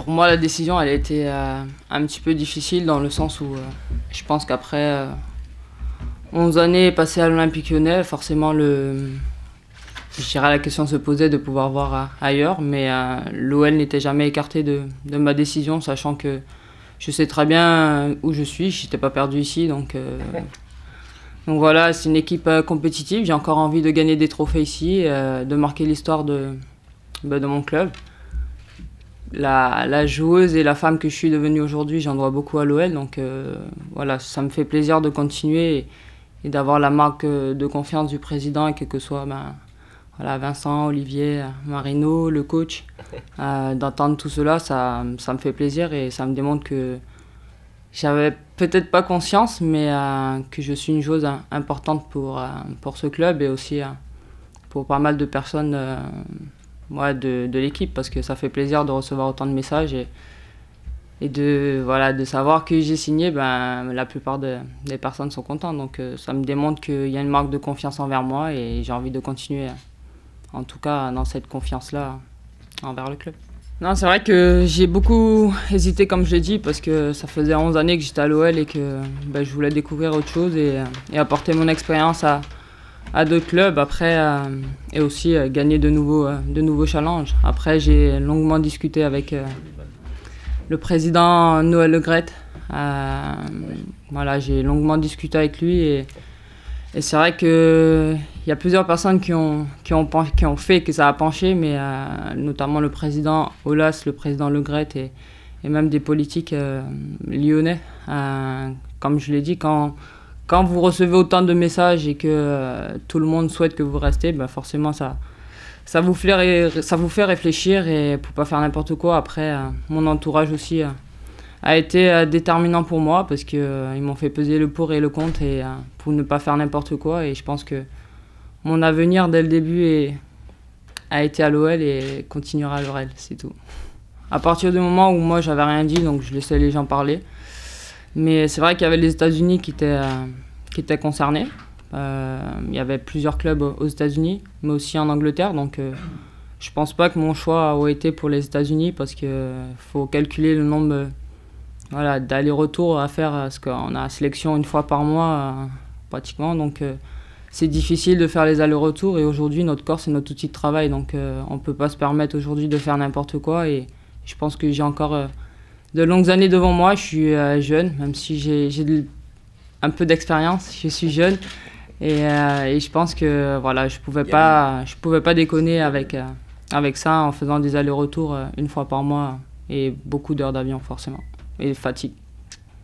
Pour moi, la décision, elle a été un petit peu difficile dans le sens où je pense qu'après 11 années passées à l'Olympique Lyonnais, forcément, je dirais la question se posait de pouvoir voir ailleurs, mais l'OL n'était jamais écarté de ma décision, sachant que je sais très bien où je suis, je n'étais pas perdu ici, donc voilà, c'est une équipe compétitive, j'ai encore envie de gagner des trophées ici, de marquer l'histoire de mon club. La joueuse et la femme que je suis devenue aujourd'hui, j'en dois beaucoup à l'OL, donc voilà, ça me fait plaisir de continuer et d'avoir la marque de confiance du président, et quel que soit voilà, Vincent, Olivier, Marino, le coach, d'entendre tout cela, ça me fait plaisir et ça me démontre que j'avais peut-être pas conscience, mais que je suis une joueuse importante pour ce club et aussi pour pas mal de personnes de l'équipe, parce que ça fait plaisir de recevoir autant de messages et de savoir que j'ai signé, la plupart des personnes sont contentes. Donc ça me démontre qu'il y a une marque de confiance envers moi et j'ai envie de continuer, en tout cas dans cette confiance-là envers le club. Non, c'est vrai que j'ai beaucoup hésité, comme je l'ai dit, parce que ça faisait 11 années que j'étais à l'OL et que je voulais découvrir autre chose et apporter mon expérience à d'autres clubs après, et aussi gagner de nouveaux challenges. Après, j'ai longuement discuté avec le président Noël Le Graët. Voilà, j'ai longuement discuté avec lui et c'est vrai qu'il y a plusieurs personnes qui ont fait que ça a penché, mais notamment le président Aulas, le président Le Graët et même des politiques lyonnais. Comme je l'ai dit, quand vous recevez autant de messages et que tout le monde souhaite que vous restez, forcément ça vous fait réfléchir et pour pas faire n'importe quoi. Après, mon entourage aussi a été déterminant pour moi parce qu'ils m'ont fait peser le pour et le contre et pour ne pas faire n'importe quoi. Et je pense que mon avenir dès le début a été à l'OL et continuera à l'OL, c'est tout. À partir du moment où moi j'avais rien dit, donc je laissais les gens parler. Mais c'est vrai qu'il y avait les États-Unis qui étaient concernés. Il y avait plusieurs clubs aux États-Unis, mais aussi en Angleterre. Donc je pense pas que mon choix a été pour les États-Unis parce qu'il faut calculer le nombre d'allers-retours à faire, parce qu'on a sélection une fois par mois pratiquement. Donc c'est difficile de faire les allers-retours et aujourd'hui notre corps c'est notre outil de travail. Donc on peut pas se permettre aujourd'hui de faire n'importe quoi et je pense que j'ai encore de longues années devant moi. Je suis jeune, même si j'ai un peu d'expérience, je suis jeune et je pense que voilà, je pouvais pas déconner avec ça en faisant des allers-retours une fois par mois et beaucoup d'heures d'avion forcément et fatigue.